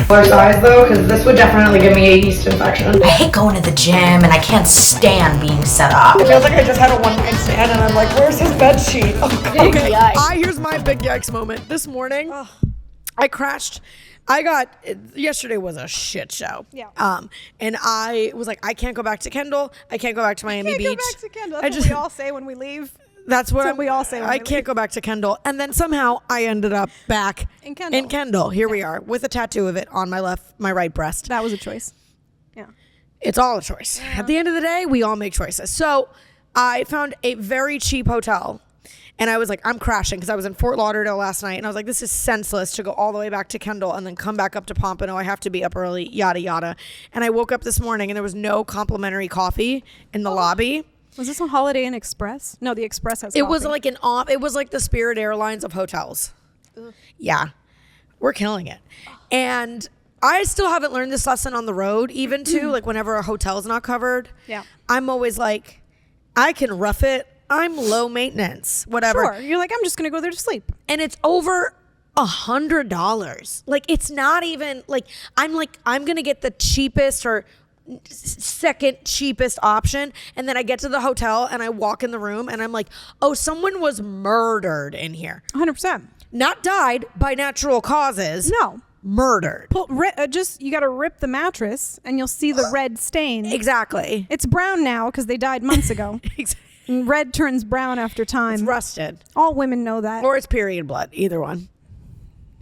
size though, because this would definitely give me a yeast infection. I hate going to the gym and I can't stand being set up. It feels like I just had a one-night stand and I'm like, where's his bed sheet? Oh, Okay, here's my big yikes moment. This morning, I crashed. Yesterday was a shit show. Yeah. And I was like, I can't go back to Kendall. I can't go back to Miami Beach. Can't go back to Kendall. That's what we all say when we leave. That's what we all say when I we can't leave. go back to Kendall. And then somehow I ended up back In Kendall. Here we are with a tattoo of it on my right breast. That was a choice. Yeah. It's all a choice. At the end of the day, we all make choices. So I found a very cheap hotel. And I was like, I'm crashing because I was in Fort Lauderdale last night. And I was like, this is senseless to go all the way back to Kendall and then come back up to Pompano. I have to be up early, yada, yada. And I woke up this morning and there was no complimentary coffee in the lobby. Was this on Holiday Inn Express? No, the Express has coffee. It was like it was like the Spirit Airlines of hotels. Ugh. Yeah. We're killing it. And I still haven't learned this lesson on the road, even too, like whenever a hotel's not covered. Yeah. I'm always like, I can rough it. I'm low maintenance, whatever. Sure. You're like, I'm just going to go there to sleep. And it's over $100. Like, it's not even I'm going to get the cheapest or second cheapest option. And then I get to the hotel and I walk in the room and I'm like, oh, someone was murdered in here. 100%. Not died by natural causes. No. Murdered. You got to rip the mattress and you'll see the red stain. Exactly. It's brown now because they died months ago. Exactly. And red turns brown after time. It's rusted. All women know that. Or it's period blood. Either one.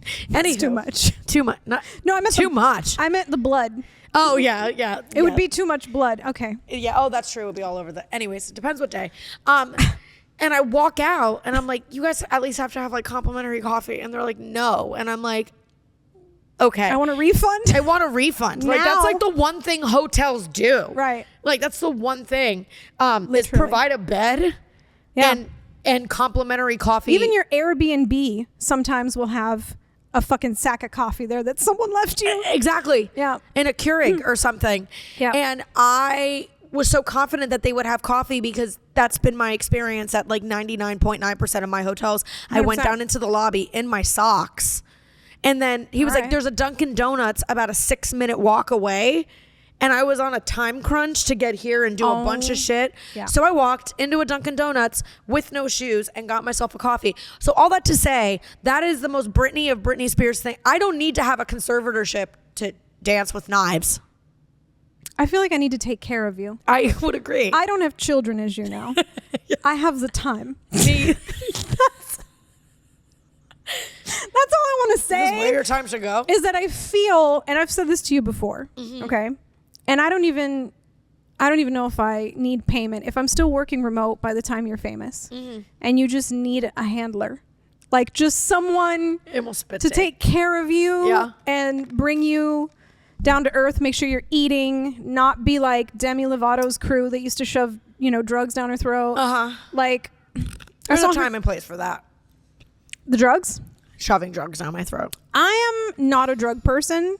It's too much. Too much. No, I meant too much. I meant the blood. Oh, yeah. It would be too much blood. Okay. Yeah. Oh, that's true. It would be all over anyways, it depends what day. And I walk out and I'm like, you guys at least have to have like complimentary coffee. And they're like, no. And I'm like, okay. I want a refund. I want a refund. Like, that's like the one thing hotels do. Right. Like, that's the one thing. Is provide a bed and complimentary coffee. Even your Airbnb sometimes will have a fucking sack of coffee there that someone left you. Exactly. Yeah. In a Keurig or something. Yeah. And I was so confident that they would have coffee because that's been my experience at like 99.9% of my hotels. 100%. I went down into the lobby in my socks. And then he was like, there's a Dunkin' Donuts about a 6-minute walk away. And I was on a time crunch to get here and do a bunch of shit. Yeah. So I walked into a Dunkin' Donuts with no shoes and got myself a coffee. So all that to say, that is the most Britney of Britney Spears thing. I don't need to have a conservatorship to dance with knives. I feel like I need to take care of you. I would agree. I don't have children, as you know. Yeah. I have the time. That's all I want to say. This is where your time should go. Is that I feel, and I've said this to you before, okay? And I don't even know if I need payment. If I'm still working remote by the time you're famous, and you just need a handler, like just someone to take care of you and bring you down to earth, make sure you're eating, not be like Demi Lovato's crew that used to shove, drugs down her throat. Like, there's a time and place for that. The drugs? Shoving drugs down my throat. I am not a drug person,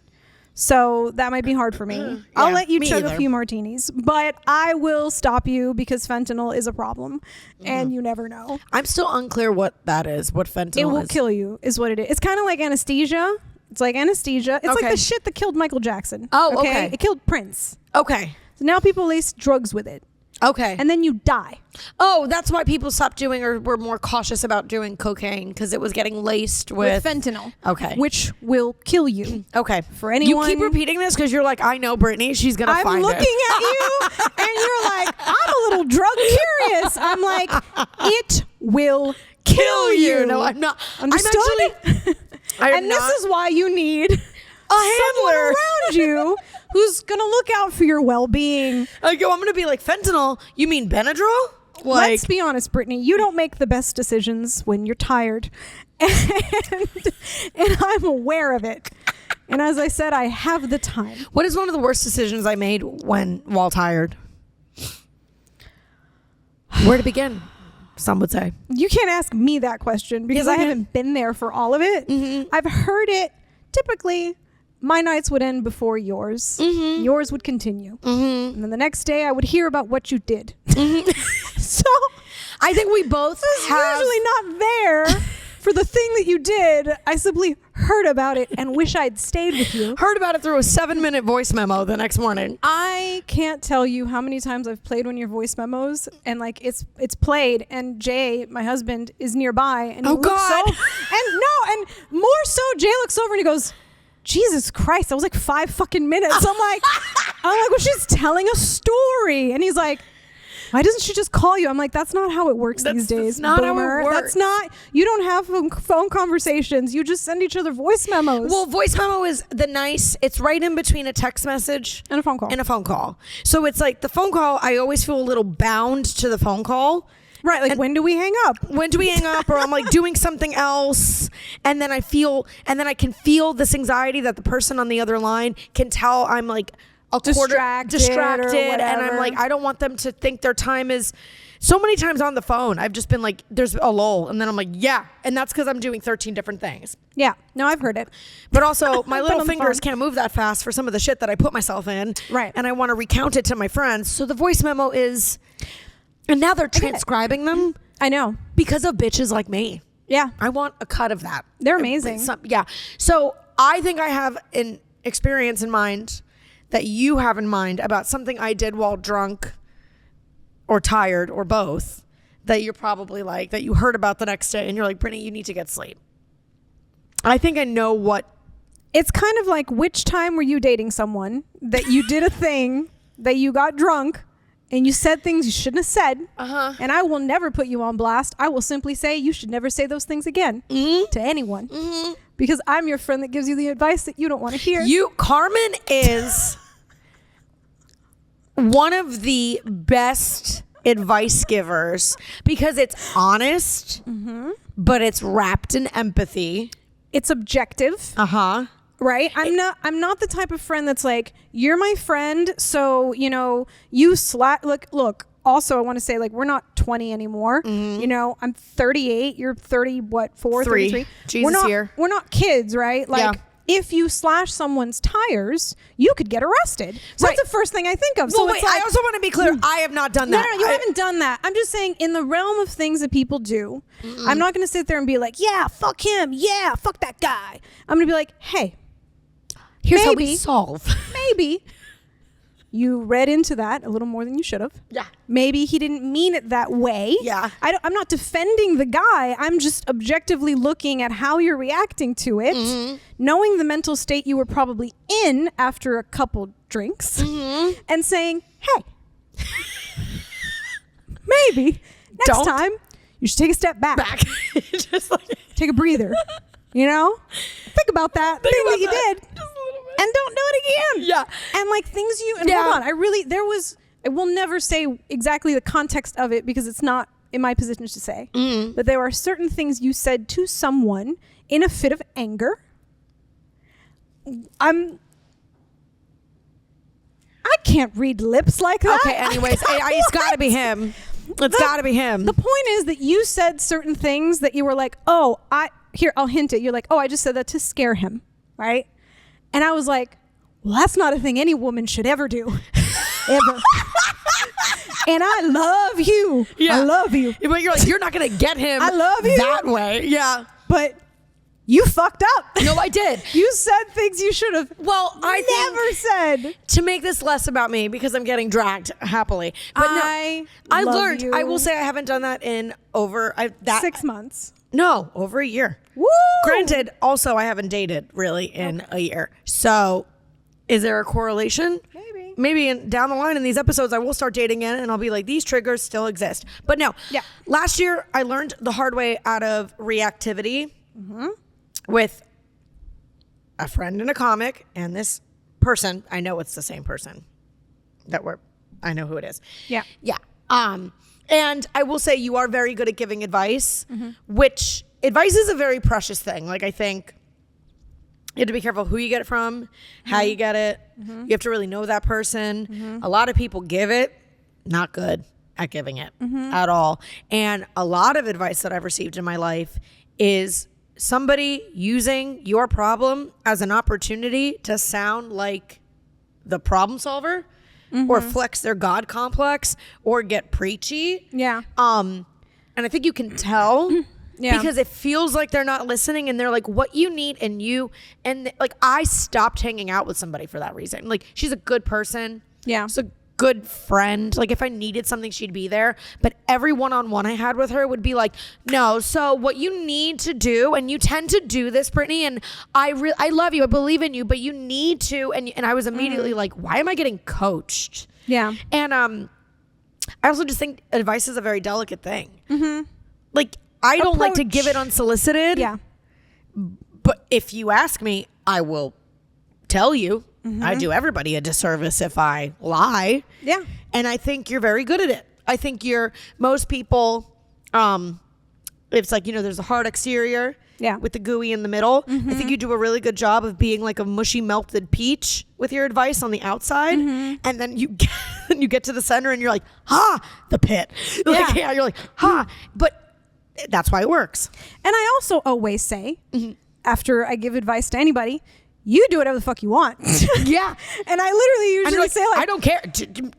so that might be hard for me. I'll let you chug a few martinis, but I will stop you because fentanyl is a problem, and you never know. I'm still unclear what that is, what fentanyl is. It will kill you, is what it is. It's kind of like anesthesia. It's like anesthesia. It's like the shit that killed Michael Jackson. Oh, okay. It killed Prince. Okay. So now people lace drugs with it. Okay. And then you die. Oh, that's why people stopped doing or were more cautious about doing cocaine because it was getting laced with fentanyl. Okay. Which will kill you. Okay. For anyone. You keep repeating this because you're like, I know Brittany. She's going to find it. I'm looking at you and you're like, I'm a little drug curious. I'm like, it will kill you. No, I'm not. Understood? And this is why you need a handler around you who's going to look out for your well-being. I'm going to be like, fentanyl? You mean Benadryl? Let's be honest, Brittany. You don't make the best decisions when you're tired. And I'm aware of it. And as I said, I have the time. What is one of the worst decisions I made while tired? Where to begin? Some would say. You can't ask me that question because I haven't been there for all of it. I've heard it. Typically, my nights would end before yours. Yours would continue. And then the next day, I would hear about what you did. So I think we both usually not there for the thing that you did. I simply heard about it and wish I'd stayed with you. Heard about it through a 7-minute voice memo the next morning. I can't tell you how many times I've played one of your voice memos and like it's played and Jay, my husband, is nearby and he looks God. and more so Jay looks over and he goes, Jesus Christ, that was like 5 fucking minutes. I'm like, well, she's telling a story. And he's like, why doesn't she just call you? I'm like, that's not how it works these days. That's not boomer. how it works. That's not, you don't have phone conversations. You just send each other voice memos. Well, voice memo is it's right in between a text message and a phone call. And a phone call. So it's like the phone call, I always feel a little bound to the phone call. Right, like when do we hang up? When do we hang up? Or I'm like doing something else, and then I can feel this anxiety that the person on the other line can tell I'm like distracted and I'm like, I don't want them to think their time is. So many times on the phone, I've just been like, there's a lull, and then I'm like, yeah, and that's because I'm doing 13 different things. Yeah, no, I've heard it. But also, my little fingers can't move that fast for some of the shit that I put myself in. Right. And I want to recount it to my friends. So the voice memo is. And now they're transcribing them. I know. Because of bitches like me. Yeah. I want a cut of that. They're amazing. Yeah. So I think I have an experience in mind that you have in mind about something I did while drunk or tired or both that you're probably like, that you heard about the next day and you're like, Brittany, you need to get sleep. I think I know what. It's kind of like, which time were you dating someone that you did a thing that you got drunk and you said things you shouldn't have said, and I will never put you on blast. I will simply say you should never say those things again to anyone, because I'm your friend that gives you the advice that you don't want to hear. Carmen is one of the best advice givers because it's honest, but it's wrapped in empathy. It's objective. Right? I'm not the type of friend that's like, you're my friend, so, you know, look, also I want to say, like, we're not 20 anymore. You know, I'm 38, you're 30, what, 33? We're not kids, right? Like, if you slash someone's tires, you could get arrested. So that's the first thing I think of. Well, so wait, I also want to be clear, I have not done that. No, you haven't done that. I'm just saying, in the realm of things that people do, I'm not going to sit there and be like, yeah, fuck him. Yeah, fuck that guy. I'm going to be like, hey, here's how we solve. Maybe you read into that a little more than you should have. Yeah. Maybe he didn't mean it that way. Yeah. I'm not defending the guy. I'm just objectively looking at how you're reacting to it, knowing the mental state you were probably in after a couple drinks, and saying, hey, maybe next time you should take a step back. Just like take a breather. You know? Think about that thing that you did. And don't do it again. Yeah. And like things hold on. I will never say exactly the context of it because it's not in my position to say. But there are certain things you said to someone in a fit of anger. I can't read lips like that. Okay, anyways, it's got to be him. It's got to be him. The point is that you said certain things that you were like, I'll hint it. You're like, I just said that to scare him, right? And I was like, well, that's not a thing any woman should ever do. Ever. And I love you. Yeah. I love you. But you're like, you're not going to get him I love you. that way. Yeah. But you fucked up. No, I did. You said things you should have never said. To make this less about me because I'm getting dragged happily. But I learned. You. I will say I haven't done that in over 6 months. No, over a year. Woo! Granted, also I haven't dated really in a year. So is there a correlation? Maybe down the line in these episodes, I will start dating again and I'll be like, these triggers still exist. But no. Yeah. Last year, I learned the hard way out of reactivity with a friend and a comic and this person. I know it's the same person I know who it is. Yeah. Yeah. And I will say you are very good at giving advice, which advice is a very precious thing. Like, I think you have to be careful who you get it from, how you get it. You have to really know that person. A lot of people give it, not good at giving it at all. And a lot of advice that I've received in my life is somebody using your problem as an opportunity to sound like the problem solver. Or flex their God complex or get preachy. Yeah. And I think you can tell Yeah. Because it feels like they're not listening, and they're like, what you need, and like, I stopped hanging out with somebody for that reason. Like, she's a good person. Yeah. She's a good friend. Like, if I needed something, she'd be there. But every one-on-one I had with her would be like, no, so what you need to do, and you tend to do this, Brittany, and I love you, I believe in you, but you need to, and I was immediately like, why am I getting coached? Yeah. And I also just think advice is a very delicate thing. Like, I don't like to give it unsolicited. Yeah. But if you ask me, I will tell you. I do everybody a disservice if I lie. Yeah. And I think you're very good at it. I think most people, it's like, there's a hard exterior. Yeah. With the gooey in the middle. I think you do a really good job of being like a mushy melted peach with your advice on the outside. And then you get to the center and you're like, the pit. Like, you're like, But that's why it works. And I also always say, after I give advice to anybody, you do whatever the fuck you want. Yeah. And I literally usually say, like, I don't care.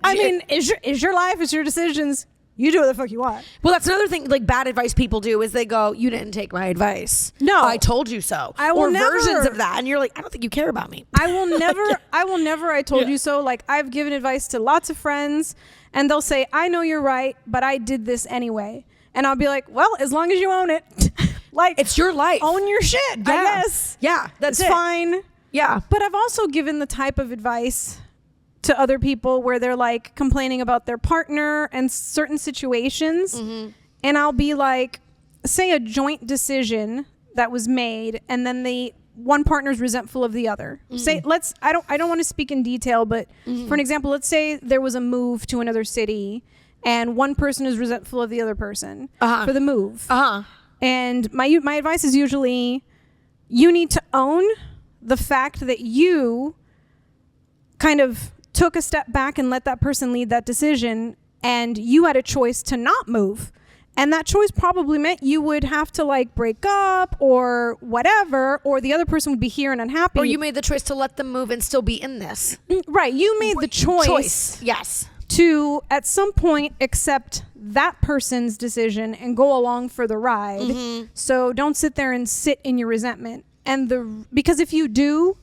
I mean, is your life, it's your decisions. You do what the fuck you want. Well, that's another thing, like, bad advice people do is they go, you didn't take my advice. No. I told you so. Or versions of that. And you're like, I don't think you care about me. I will never, I told you so. Like, I've given advice to lots of friends, and they'll say, I know you're right, but I did this anyway. And I'll be like, well, as long as you own it. Like, it's your life. Own your shit, I guess. Yeah, that's it's fine. Yeah. But I've also given the type of advice to other people where they're like complaining about their partner and certain situations. And I'll be like, say a joint decision that was made, and then one partner's resentful of the other. Say, I don't want to speak in detail, but for an example, let's say there was a move to another city and one person is resentful of the other person for the move. And my advice is usually, you need to own the fact that you kind of took a step back and let that person lead that decision, and you had a choice to not move. And that choice probably meant you would have to like break up or whatever, or the other person would be here and unhappy. Or you made the choice to let them move and still be in this. Right. You made the choice. Yes. To at some point accept that person's decision and go along for the ride. So don't sit there and sit in your resentment. Because if you do,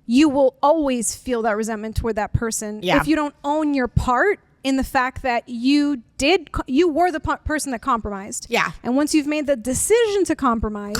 you will always feel that resentment toward that person. Yeah. If you don't own your part in the fact that you were the person that compromised. Yeah. And once you've made the decision to compromise,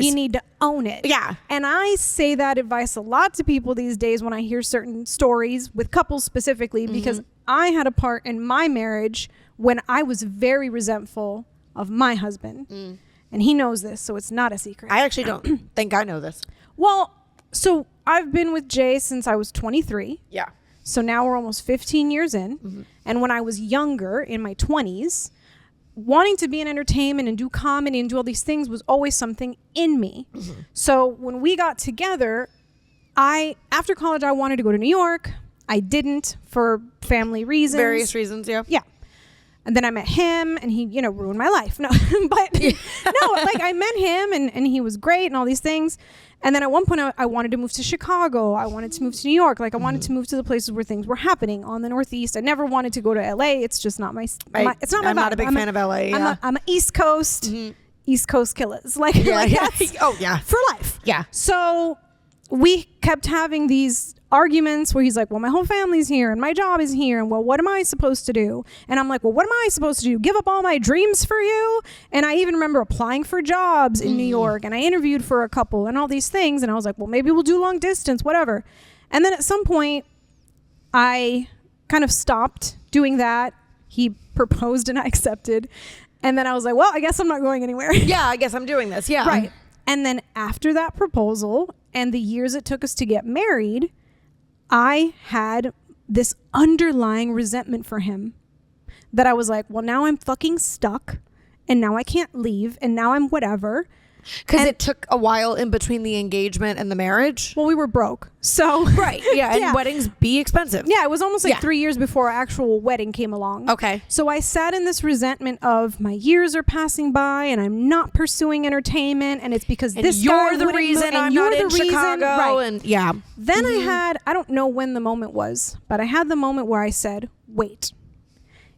you need to own it. Yeah. And I say that advice a lot to people these days when I hear certain stories with couples specifically, because I had a part in my marriage when I was very resentful of my husband. And he knows this, so it's not a secret. I actually don't think I know this. Well, so I've been with Jay since I was 23. Yeah. So now we're almost 15 years in. And when I was younger, in my 20s, wanting to be in entertainment and do comedy and do all these things was always something in me. So when we got together, after college, I wanted to go to New York. I didn't, for family reasons. Various reasons, yeah. Yeah. And then I met him, and he, ruined my life. No, but no, like I met him, and he was great and all these things. And then at one point I wanted to move to Chicago. I wanted to move to New York. Like I wanted to move to the places where things were happening on the Northeast. I never wanted to go to LA. It's just not my it's not my vibe. I'm not a big fan of LA. Yeah. I'm an East Coast, East Coast killers. Like, that's oh yeah. For life. Yeah. So we kept having these arguments where he's like, well, my whole family's here and my job is here, and well, what am I supposed to do? And I'm like, well, what am I supposed to do? Give up all my dreams for you? And I even remember applying for jobs in New York, and I interviewed for a couple and all these things, and I was like, well, maybe we'll do long distance, whatever. And then at some point I kind of stopped doing that. He proposed and I accepted, and then I was like, well, I guess I'm not going anywhere. Yeah, I guess I'm doing this. Yeah. Right. And then after that proposal and the years it took us to get married, I had this underlying resentment for him that I was like, well, now I'm fucking stuck, and now I can't leave, and now I'm whatever. Because it took a while in between the engagement and the marriage. Well, we were broke. So right. Yeah. And weddings be expensive. Yeah. It was almost like 3 years before our actual wedding came along. Okay. So I sat in this resentment of my years are passing by and I'm not pursuing entertainment. And it's because and this you're guy the reason move, I'm and you're not the in reason, Chicago. Right. And yeah. Then I don't know when the moment was, but I had the moment where I said, wait,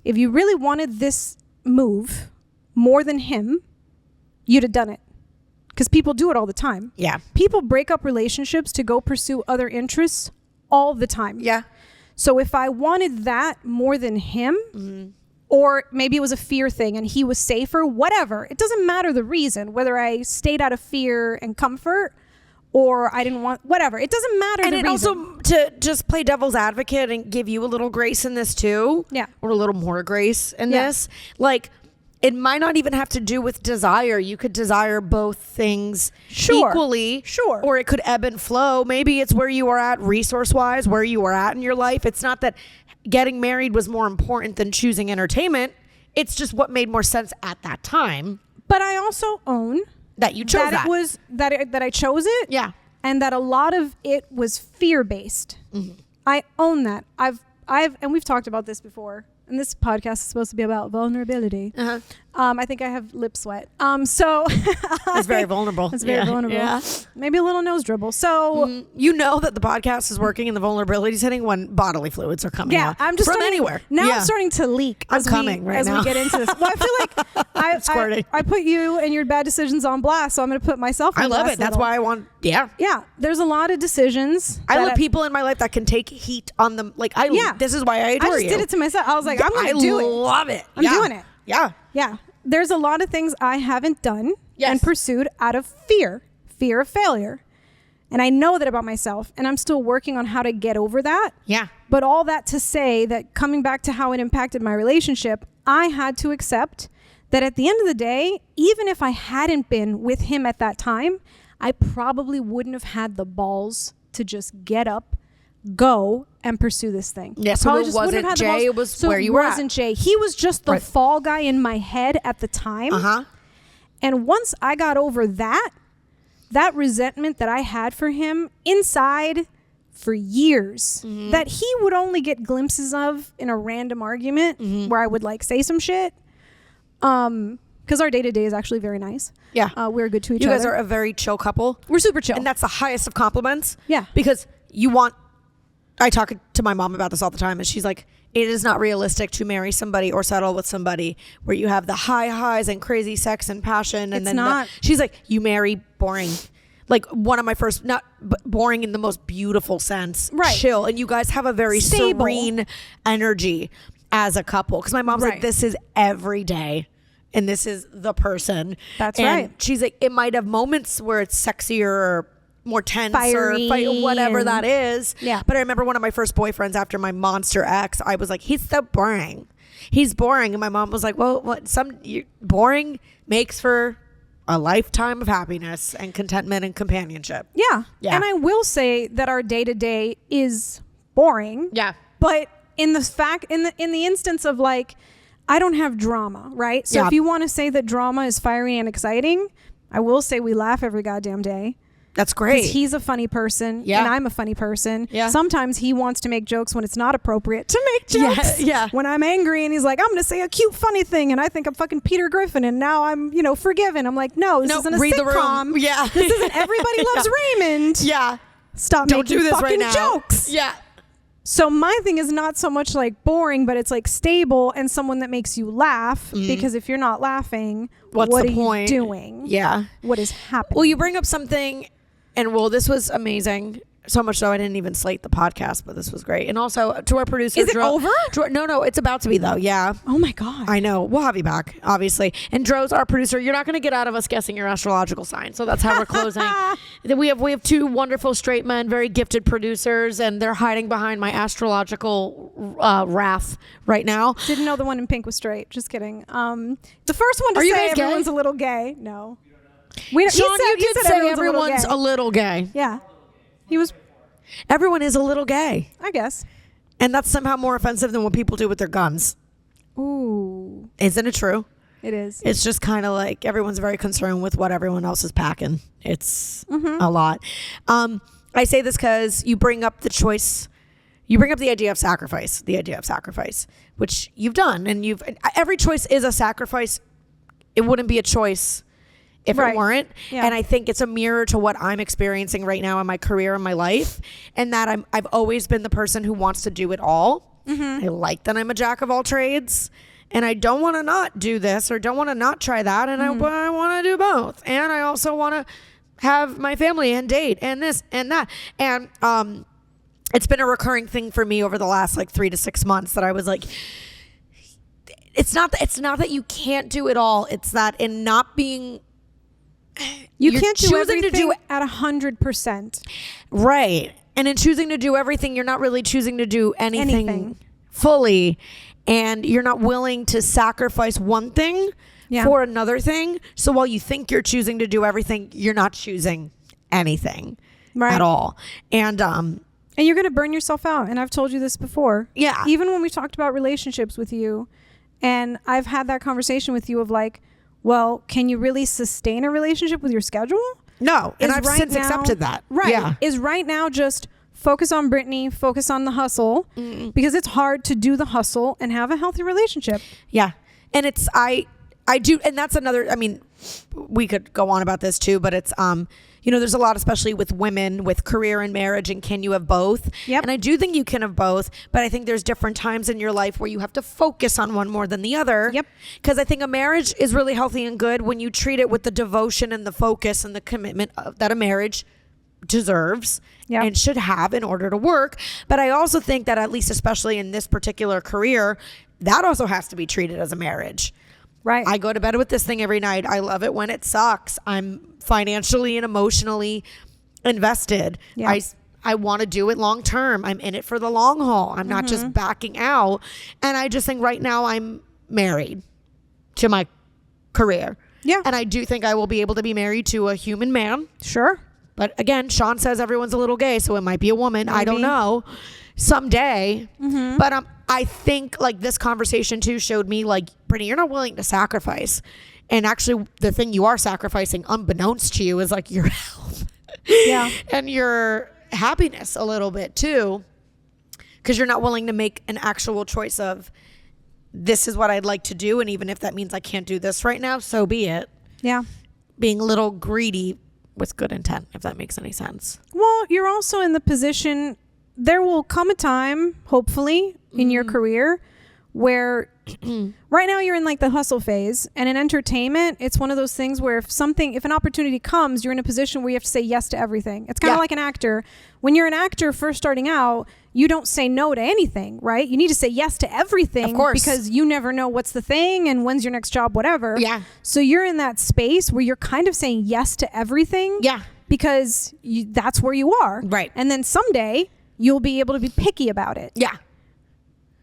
if you really wanted this move more than him, you'd have done it. Because people do it all the time. Yeah. People break up relationships to go pursue other interests all the time. Yeah. So if I wanted that more than him, or maybe it was a fear thing and he was safer, whatever. It doesn't matter the reason, whether I stayed out of fear and comfort or I didn't want, whatever. It doesn't matter the reason. Also, to just play devil's advocate and give you a little grace in this too. Yeah. Or a little more grace in this. Like, it might not even have to do with desire. You could desire both things equally. Sure. Or it could ebb and flow. Maybe it's where you are at resource-wise, where you are at in your life. It's not that getting married was more important than choosing entertainment. It's just what made more sense at that time. But I also own that you chose that. It was that I chose it. Yeah. And that a lot of it was fear-based. I own that. I've and we've talked about this before. And this podcast is supposed to be about vulnerability. I think I have lip sweat. So it's very vulnerable. It's very vulnerable. Yeah. Maybe a little nose dribble. So you know that the podcast is working in the vulnerability setting when bodily fluids are coming out. I'm just from starting, anywhere. Now Yeah. I'm starting to leak. I'm coming right as now. we get into this. Well, I feel like Squirting. I put you and your bad decisions on blast, so I'm going to put myself on I love blast it. That's why I want. Yeah. Yeah, there's a lot of decisions. I love people in my life that can take heat on them. Like this is why I adore I just you. did it to myself. I was like, I'm going to do it. I love it. I'm doing it. Yeah. Yeah. There's a lot of things I haven't done Yes. and pursued out of fear of failure. And I know that about myself, and I'm still working on how to get over that. Yeah. But all that to say that coming back to how it impacted my relationship, I had to accept that at the end of the day, even if I hadn't been with him at that time, I probably wouldn't have had the balls to just get up, go, and pursue this thing. Yeah, so Probably it just wouldn't wasn't have had the balls. Jay, it was So where you were at. It wasn't Jay. He was just the Right. fall guy in my head at the time. And once I got over that resentment that I had for him inside for years, that he would only get glimpses of in a random argument where I would like say some shit. Because our day-to-day is actually very nice. Yeah. We're good to each other. You guys are a very chill couple. We're super chill. And that's the highest of compliments. Yeah. Because I talk to my mom about this all the time, and she's like, it is not realistic to marry somebody or settle with somebody where you have the high highs and crazy sex and passion. And It's then not. she's like, you marry boring. Like one of my first, not boring in the most beautiful sense. Right. Chill. And you guys have a very Stable. serene energy as a couple. Because my mom's like, Right. this is every day. And this is the person. That's and right. She's like, it might have moments where it's sexier or more tense Fiery or fight, whatever and- that is. Yeah. But I remember one of my first boyfriends after my monster ex, I was like, he's so boring. He's boring. And my mom was like, well, boring makes for a lifetime of happiness and contentment and companionship. Yeah. Yeah. And I will say that our day-to-day is boring. Yeah. But in the instance of like, I don't have drama, right? So Yeah. if you want to say that drama is fiery and exciting, I will say we laugh every goddamn day. That's great. Because he's a funny person Yeah. and I'm a funny person. Yeah. Sometimes he wants to make jokes when it's not appropriate to make jokes. Yeah. When I'm angry and he's like, I'm going to say a cute funny thing and I think I'm fucking Peter Griffin and now I'm, forgiven. I'm like, no, this isn't a read sitcom. the room. Yeah. This isn't Everybody Loves Raymond. Yeah. Stop Don't making do this fucking right now. jokes. Yeah. So my thing is not so much like boring, but it's like stable and someone that makes you laugh. Because if you're not laughing, What's what the are point? you doing? Yeah. What is happening? Well, you bring up something, and this was amazing. So much so I didn't even slate the podcast, but this was great. And also to our producer, Is it over? No, it's about to be though. Yeah. Oh my God. I know. We'll have you back, obviously. And Dro's our producer. You're not going to get out of us guessing your astrological sign. So that's how we're closing. We have two wonderful straight men, very gifted producers, and they're hiding behind my astrological wrath right now. Didn't know the one in pink was straight. Just kidding. The first one to Are you say guys gay? everyone's a little gay. No. We don't, Sean, you he did said say everyone's a little gay. a little gay. Yeah. He was, Everyone is a little gay. I guess. And that's somehow more offensive than what people do with their guns. Ooh. Isn't it true? It is. It's just kind of like everyone's very concerned with what everyone else is packing. It's a lot. I say this because you bring up the choice. You bring up the idea of sacrifice, which you've done. And every choice is a sacrifice. It wouldn't be a choice if Right. it weren't. Yeah. And I think it's a mirror to what I'm experiencing right now in my career and my life. And that I've always been the person who wants to do it all. I like that I'm a jack of all trades. and I don't want to not do this or don't want to not try that. And I want to do both. And I also want to have my family and date and this and that. And it's been a recurring thing for me over the last like 3 to 6 months that I was like, it's not that you can't do it all. It's that in not being, you you're can't do choosing everything to do at 100%. Right. And in choosing to do everything, you're not really choosing to do anything. Fully, and you're not willing to sacrifice one thing for another thing. So while you think you're choosing to do everything, you're not choosing anything at all. And you're going to burn yourself out. And I've told you this before. Yeah. Even when we talked about relationships with you, and I've had that conversation with you of like, well, can you really sustain a relationship with your schedule? No. And I've since accepted that. Right. Yeah. Is right now just focus on Brittany, focus on the hustle, because it's hard to do the hustle and have a healthy relationship. Yeah. And it's, I do, and that's another, I mean, we could go on about this too, but it's, there's a lot, especially with women, with career and marriage, and can you have both? Yep. And I do think you can have both, but I think there's different times in your life where you have to focus on one more than the other. Yep. Because I think a marriage is really healthy and good when you treat it with the devotion and the focus and the commitment that a marriage deserves and should have in order to work. But I also think that, at least especially in this particular career, that also has to be treated as a marriage. Right. I go to bed with this thing every night. I love it when it sucks. I'm financially and emotionally invested. Yeah. I want to do it long term. I'm in it for the long haul. I'm not just backing out. And I just think right now I'm married to my career. Yeah. And I do think I will be able to be married to a human man. Sure. But again, Sean says everyone's a little gay, so it might be a woman. Maybe. I don't know. Someday. But I think like this conversation too showed me like, Brittany, you're not willing to sacrifice. And actually the thing you are sacrificing unbeknownst to you is like your health. Yeah. And your happiness a little bit too. Because you're not willing to make an actual choice of, this is what I'd like to do. And even if that means I can't do this right now, so be it. Yeah. Being a little greedy with good intent, if that makes any sense. Well, you're also in the position, there will come a time, hopefully, in your career where right now you're in like the hustle phase, and in entertainment, it's one of those things where if an opportunity comes, you're in a position where you have to say yes to everything. It's kind of like an actor. When you're an actor first starting out, you don't say no to anything, right? You need to say yes to everything, of course, because you never know what's the thing and when's your next job, whatever. Yeah. So you're in that space where you're kind of saying yes to everything. Yeah. Because that's where you are. Right. And then someday you'll be able to be picky about it. Yeah.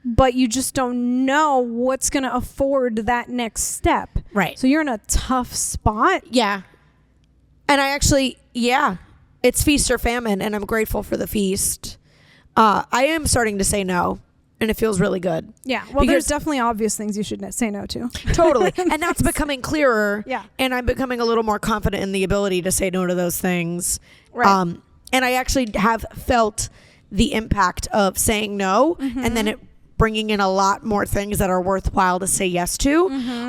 But you just don't know what's going to afford that next step. Right. So you're in a tough spot. Yeah. And I actually, it's feast or famine, and I'm grateful for the feast. I am starting to say no, and it feels really good. Yeah. Well, there's definitely obvious things you should say no to. Totally. And that's becoming clearer. Yeah. And I'm becoming a little more confident in the ability to say no to those things. Right. And I actually have felt the impact of saying no, and then it bringing in a lot more things that are worthwhile to say yes to,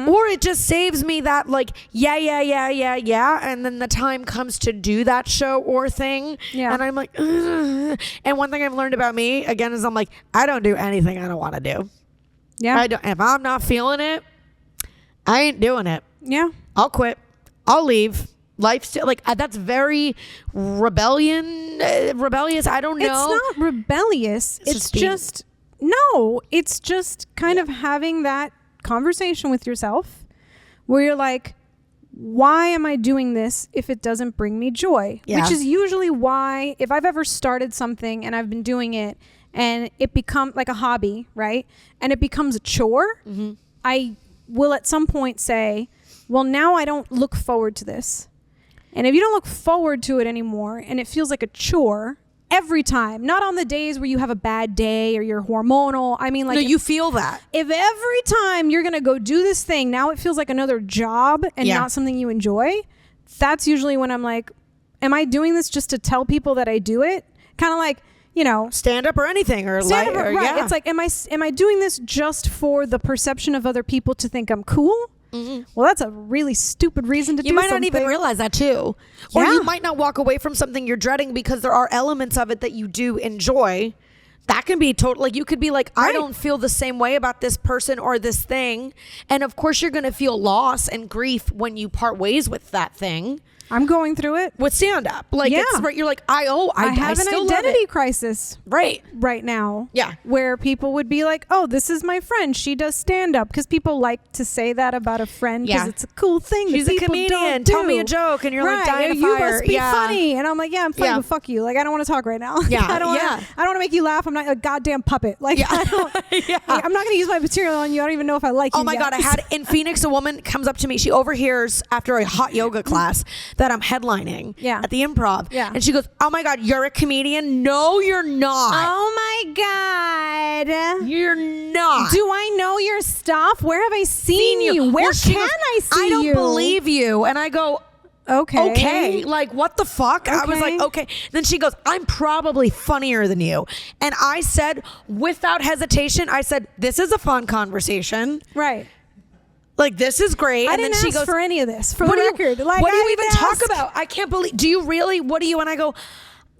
or it just saves me that like and then the time comes to do that show or thing, and I'm like, ugh. And one thing I've learned about me again is I'm like, I don't do anything I don't want to do. Yeah. If I'm not feeling it, I ain't doing it. Yeah. I'll quit. I'll leave. Life's still like that's very rebellious. I don't know. It's not rebellious. It's just no, it's just kind of having that conversation with yourself where you're like, why am I doing this if it doesn't bring me joy? Yeah. Which is usually why, if I've ever started something and I've been doing it and it becomes like a hobby, right? And it becomes a chore, I will at some point say, well, now I don't look forward to this. And if you don't look forward to it anymore and it feels like a chore every time, not on the days where you have a bad day or you're hormonal. I mean, like, no, you feel that. If every time you're going to go do this thing, now it feels like another job and not something you enjoy, that's usually when I'm like, am I doing this just to tell people that I do it? Kind of like, stand up or anything or stand up, right. Yeah. It's like, am I doing this just for the perception of other people to think I'm cool? Well, that's a really stupid reason to do something. You might not even realize that too. Or you might not walk away from something you're dreading because there are elements of it that you do enjoy That can be total. Like, you could be like, I Right. don't feel the same way about this person or this thing. And of course, you're going to feel loss and grief when you part ways with that thing. I'm going through it. With stand up. Like, Yeah. it's right. You're like, I have an still love identity it. crisis Right. right now. Yeah. Where people would be like, oh, this is my friend. She does stand up. Because people like to say that about a friend because Yeah. it's a cool thing. She's that a people comedian. Don't Tell do. me a joke. And you're like, Right. dying to You fire. must be Yeah. funny. And I'm like, yeah, I'm funny, Yeah. but fuck you. Like, I don't want to talk right now. Yeah. I don't want to make you laugh. I'm not a goddamn puppet. Like, Yeah. I don't, Yeah. like, I'm not going to use my material on you. I don't even know if I like you. Oh my yet. God, I had in Phoenix, a woman comes up to me. She overhears after a hot yoga class that I'm headlining at the Improv. Yeah. And she goes, oh my God, you're a comedian? No, you're not. Oh my God. You're not. Do I know your stuff? Where have I seen you? Where Well, she can goes, I see you? I don't believe you. And I go, okay, like what the fuck? I was like, okay. Then she goes, I'm probably funnier than you. And I said, without hesitation, I said, this is a fun conversation. Right. Like, this is great. I And didn't then she ask goes, for any of this. For what the do you- record, like, what do I you even didn't talk ask. about? I can't believe. Do you really? What do you? And I go,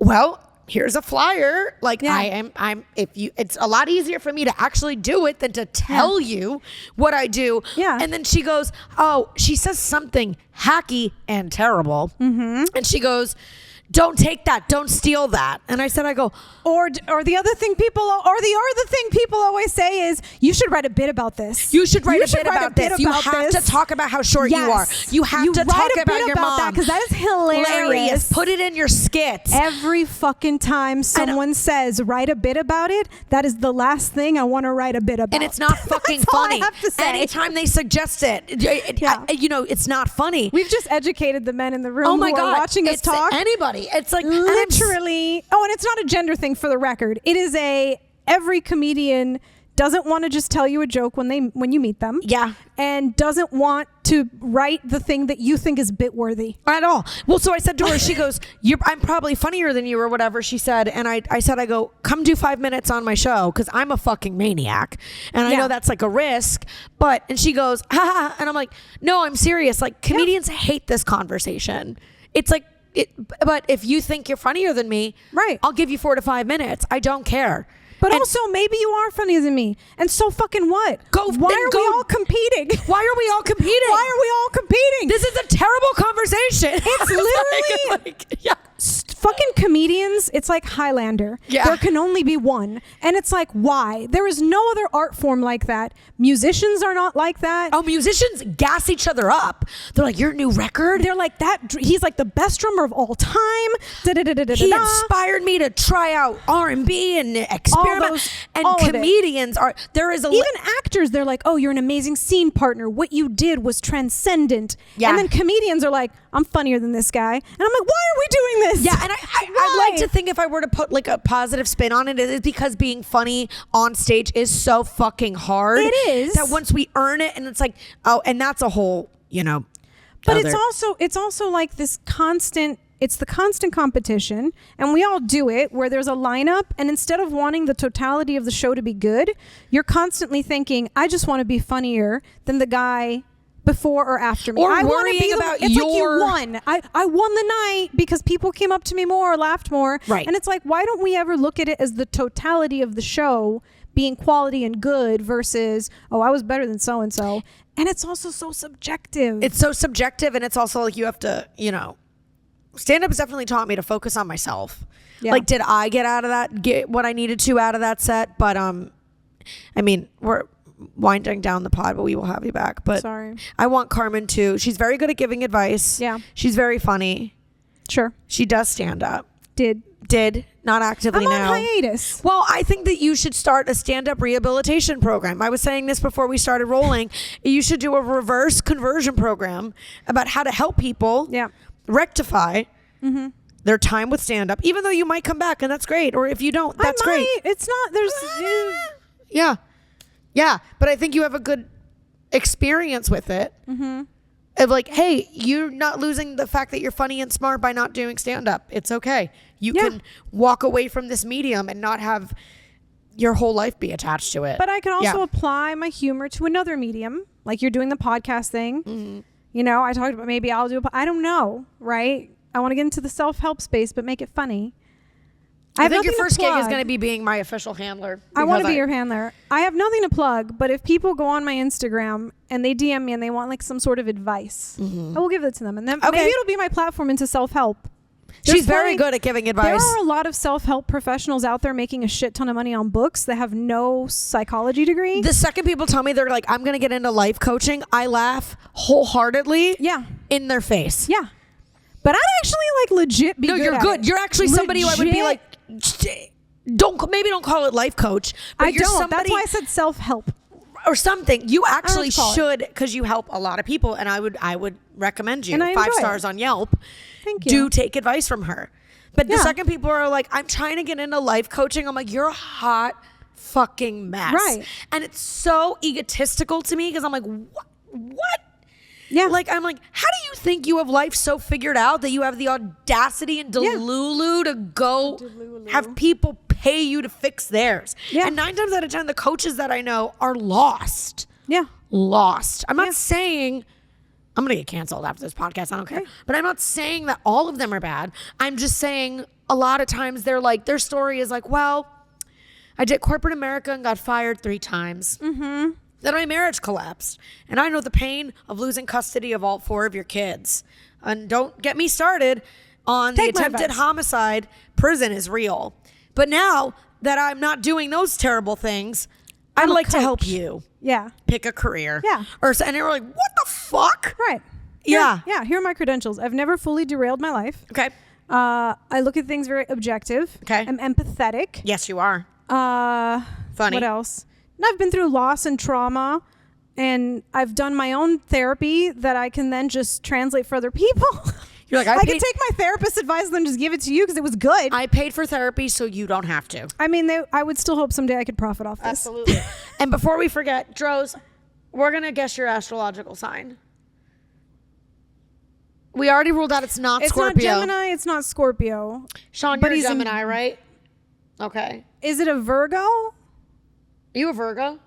well, here's a flyer. Like, Yeah. I'm. If you, it's a lot easier for me to actually do it than to tell you what I do. Yeah. And then she goes, oh, she says something hacky and terrible. Mm-hmm. And she goes, don't take that. Don't steal that. And I said, I go, Or the other thing people always say is, you should write a bit about this. you should write a bit about this. You have to talk about how short you are. You have to write talk a about bit your mom. that because that is hilarious. Put it in your skits. Every fucking time someone says write a bit about it, that is the last thing I want to write a bit about. And it's not fucking That's all funny. I have to say. Anytime they suggest it, it's not funny. We've just educated the men in the room Oh my who God. are watching us It's talk. anybody. It's like Literally. Oh, and it's not a gender thing, for the record. It is every comedian doesn't want to just tell you a joke when you meet them. Yeah. And doesn't want to write the thing that you think is bit worthy. At all. Well, so I said to her, she goes, I'm probably funnier than you or whatever she said. And I said, I go, come do 5 minutes on my show because I'm a fucking maniac. And I know that's like a risk. And she goes, ha ha. And I'm like, no, I'm serious. Like, comedians hate this conversation. It's like, but if you think you're funnier than me, right, I'll give you 4 to 5 minutes. I don't care. But also, maybe you are funnier than me. And so fucking what? Why are we all competing? Why are we all competing? Why are we all competing? This is a terrible conversation. It's literally fucking comedians. It's like Highlander. Yeah. There can only be one. And it's like, why? There is no other art form like that. Musicians are not like that. Oh, musicians gas each other up. They're like, your new record? They're like that. He's like the best drummer of all time. He inspired me to try out R&B and experiment. And comedians are, there is even actors, they're like, oh, you're an amazing scene partner. What you did was transcendent. Yeah. And then comedians are like, I'm funnier than this guy. And I'm like, why are we doing this? Yeah, and I'd like to think if I were to put like a positive spin on it, it is because being funny on stage is so fucking hard. It is. That once we earn it, and it's like, oh, and that's a whole, But it's also like this constant. It's the constant competition, and we all do it where there's a lineup, and instead of wanting the totality of the show to be good, you're constantly thinking, I just want to be funnier than the guy before or after me. Or I wanna worrying be about it's your... like you won. I won the night because people came up to me more or laughed more. Right. And it's like, why don't we ever look at it as the totality of the show being quality and good versus, oh, I was better than so-and-so. And it's also so subjective. It's so subjective, and it's also like you have to, stand-up has definitely taught me to focus on myself. Yeah. Like, did I get what I needed to out of that set? But, I mean, we're winding down the pod, but we will have you back. But sorry. I want Carmen too. She's very good at giving advice. Yeah. She's very funny. Sure. She does stand up. Did. Not actively I'm now. on hiatus. Well, I think that you should start a stand-up rehabilitation program. I was saying this before we started rolling. You should do a reverse conversion program about how to help people rectify their time with stand-up, even though you might come back, and that's great. Or if you don't, that's great. It's not, there's... Yeah. But I think you have a good experience with it. Of like, hey, you're not losing the fact that you're funny and smart by not doing stand-up. It's okay. You can walk away from this medium and not have your whole life be attached to it. But I can also apply my humor to another medium, like you're doing the podcast thing. I talked about maybe I'll do I don't know, right? I want to get into the self-help space, but make it funny. I think your first gig is going to be being my official handler. I want to be your handler. I have nothing to plug, but if people go on my Instagram and they DM me and they want like some sort of advice, I will give it to them. And then maybe it'll be my platform into self-help. She's very good at giving advice. There are a lot of self-help professionals out there making a shit ton of money on books that have no psychology degree. The second people tell me they're like, I'm going to get into life coaching, I laugh wholeheartedly in their face. Yeah. But I'd actually like legit be good you're at good. it. You're actually somebody who I would be like, don't call it life coach. But you're don't. Somebody, that's why I said self-help. Or something. You actually should, because you help a lot of people, and I would recommend you. 5 stars on Yelp. Thank you. Do take advice from her. But the second people are like, I'm trying to get into life coaching, I'm like, you're a hot fucking mess. Right. And it's so egotistical to me because I'm like, what? Yeah. Like, I'm like, how do you think you have life so figured out that you have the audacity and Delulu to go have people pay you to fix theirs? Yeah. And 9 times out of 10, the coaches that I know are lost. Yeah. Lost. I'm not saying... I'm going to get canceled after this podcast. I don't care. But I'm not saying that all of them are bad. I'm just saying a lot of times they're like, their story is like, well, I did corporate America and got fired 3 times. Mm-hmm. Then my marriage collapsed. And I know the pain of losing custody of all 4 of your kids. And don't get me started on the attempted homicide. Prison is real. But now that I'm not doing those terrible things, I'd like to help you. Yeah. Pick a career. Yeah. And they were like, what the fuck? Right. Yeah. Here are my credentials. I've never fully derailed my life. Okay. I look at things very objective. Okay. I'm empathetic. Yes, you are. Funny. What else? And I've been through loss and trauma, and I've done my own therapy that I can then just translate for other people. You're like, I can take my therapist's advice and then just give it to you because it was good. I paid for therapy, so you don't have to. I mean, I would still hope someday I could profit off this. Absolutely. And before we forget, Dros, we're going to guess your astrological sign. We already ruled out it's not Scorpio. It's not Gemini. It's not Scorpio. Sean, you're a Gemini, right? Okay. Is it a Virgo? Are you a Virgo?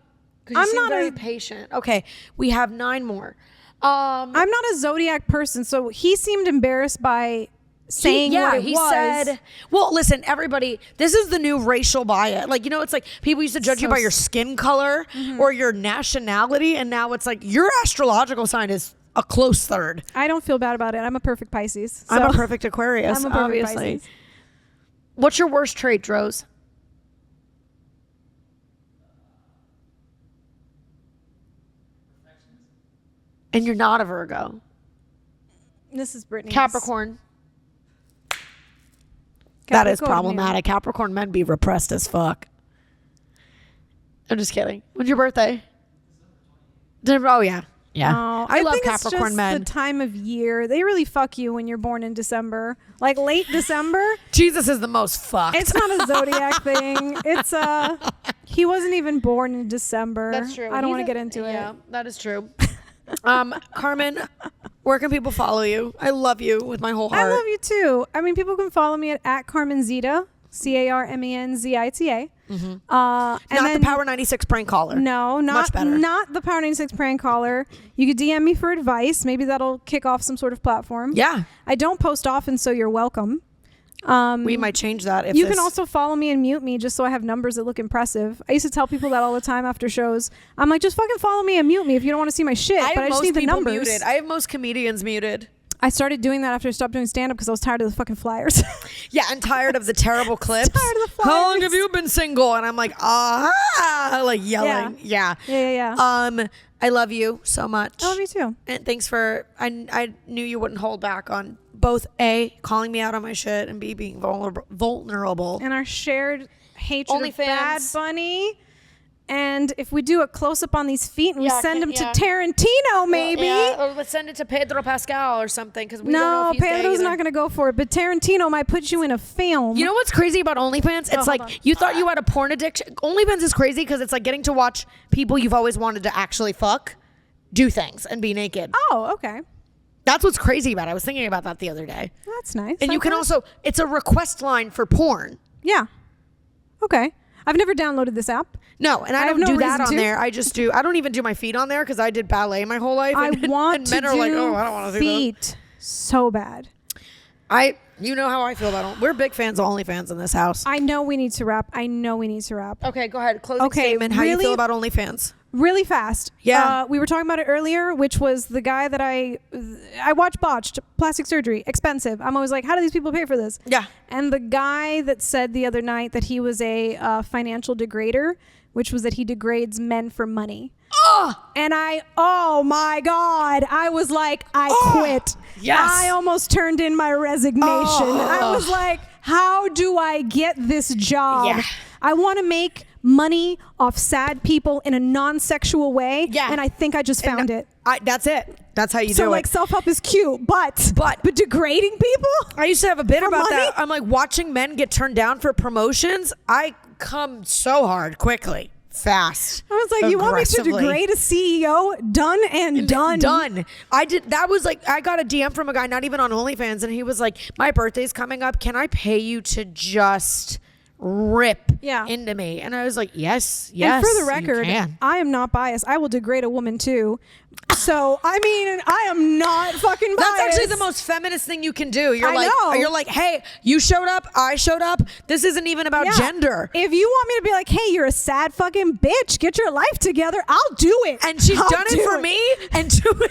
Because you seem very patient. Okay. We have 9 more. I'm not a zodiac person, so he seemed embarrassed by saying what it was. Said, well, listen, everybody, this is the new racial bias. Like, it's like people used to judge you by your skin color or your nationality, and now it's like your astrological sign is a close third. I don't feel bad about it. I'm a perfect Pisces. So. I'm a perfect Aquarius, I'm a perfect obviously. Pisces. What's your worst trait, Dros? And you're not a Virgo. This is Brittany. Capricorn. That is problematic. Capricorn men be repressed as fuck. I'm just kidding. When's your birthday? Oh, yeah. Yeah. I love Capricorn men. It's the time of year. They really fuck you when you're born in December. Like late December. Jesus is the most fucked. It's not a zodiac thing. It's he wasn't even born in December. That's true. I don't want to get into it. Yeah, that is true. Carmen, where can people follow you? I love you with my whole heart. I love you too. I mean, people can follow me at Carmen Zita, CarmenZita. Mm-hmm. Not the Power 96 prank caller. No, Much better. Not the Power 96 prank caller. You could DM me for advice. Maybe that'll kick off some sort of platform. Yeah. I don't post often, so you're welcome. We might change that. If you can also follow me and mute me just so I have numbers that look impressive. I used to tell people that all the time after shows. I'm like, just fucking follow me and mute me if you don't want to see my shit. But I just need the numbers. Muted. I have most comedians muted. I started doing that after I stopped doing stand-up because I was tired of the fucking flyers. Yeah, and tired of the terrible clips. Tired of the flyers. How long have you been single? And I'm like, like yelling. Yeah. I love you so much. I love you too. And thanks for, I knew you wouldn't hold back on both A, calling me out on my shit, and B, being vulnerable. And our shared hatred of Bad Bunny. And if we do a close-up on these feet and we send them to Tarantino, maybe. Or let's send it to Pedro Pascal or something, because we don't know if he's Pedro's not going to go for it. But Tarantino might put you in a film. You know what's crazy about OnlyFans? It's like, you thought you had a porn addiction. OnlyFans is crazy because it's like getting to watch people you've always wanted to actually fuck do things and be naked. Oh, okay. That's what's crazy about it. I was thinking about that the other day. That's nice. And you can also, it's a request line for porn. Yeah. Okay. I've never downloaded this app. No, and I don't do that on there. I just do, I don't even do my feet on there because I did ballet my whole life. I want and men to are do like, oh, I don't want to do feet so bad. You know how I feel about it. We're big fans of OnlyFans in this house. I know we need to wrap. Okay, go ahead. Closing statement. How you feel about OnlyFans? Really fast. Yeah. We were talking about it earlier, which was the guy that I watched botched plastic surgery, expensive. I'm always like, how do these people pay for this? Yeah. And the guy that said the other night that he was a financial degrader, which was that he degrades men for money. And oh my God, I was like, I quit. Yes. I almost turned in my resignation. I was like, how do I get this job? Yeah. I want to make money off sad people in a non-sexual way. Yeah. And I think I just found it. That's it. That's how you So do like it. self-help is cute, but degrading people? I used to have a bit For about money? that. I'm like, watching men get turned down for promotions, I come so hard quickly. Fast. I was like, you want me to aggressively. degrade a CEO? Done and done. Done. I did. That was like, I got a DM from a guy, not even on OnlyFans, and he was like, my birthday's coming up. Can I pay you to just rip into me? And I was like, yes. And for the you record, can. I am not biased. I will degrade a woman too. So, I mean, I am not fucking biased. That's actually the most feminist thing you can do. You're I like, know. you're like, hey, you showed up, I showed up. This isn't even about Yeah. gender. If you want me to be like, hey, you're a sad fucking bitch, get your life together, I'll do it. And she's I'll done it do for me and to me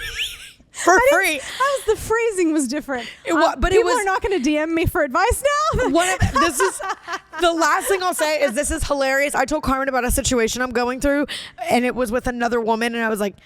for free. The phrasing was different. But it people was- are not going to DM me for advice now. This is the last thing I'll say is this is hilarious. I told Carmen about a situation I'm going through, and it was with another woman, and I was like,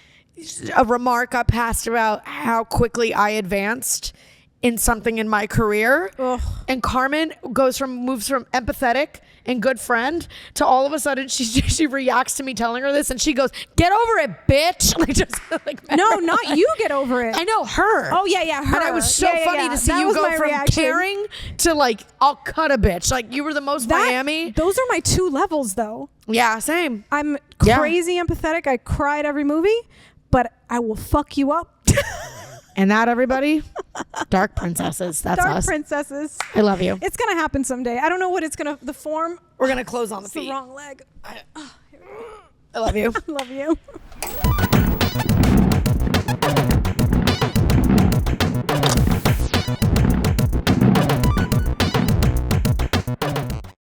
a remark I passed about how quickly I advanced in something in my career. Ugh. And Carmen moves from empathetic and good friend to all of a sudden she reacts to me telling her this, and she goes, "Get over it, bitch!" Like just like No, not you. Get over it. I know her. Oh yeah, her. And I was so Yeah, funny yeah. to see That you was go my from reaction. caring to like, I'll cut a bitch. Like you were the most Miami. Those are my two levels, though. Yeah, same. I'm Yeah. crazy empathetic. I cry at every movie, but I will fuck you up. And that, everybody, Dark Princesses. That's Dark us. princesses. I love you. It's gonna happen someday. I don't know what it's gonna. The form. We're gonna close on the It's the feet. wrong leg. I love you. Love you.